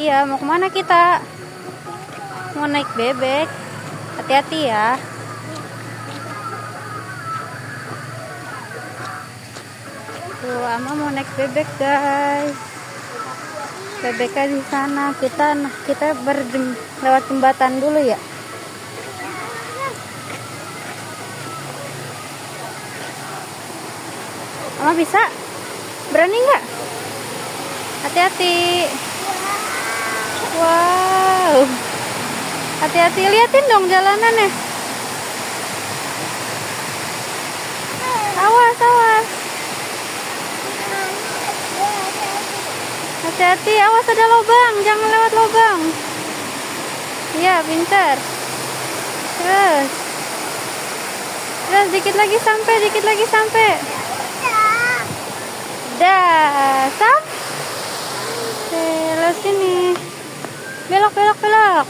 Iya, mau kemana kita? Mau naik bebek. Hati-hati ya. Tuh, Ama mau naik bebek, guys. Bebeknya di sana. Kita lewat jembatan dulu ya. Ama bisa? Berani nggak? Hati-hati. Wow. Hati-hati, liatin dong jalanannya. Awas, awas. Hati-hati, awas ada lubang, jangan lewat lubang. Iya, pintar. Terus dikit lagi sampai. Dah, sampai. Lewat sini. Belok.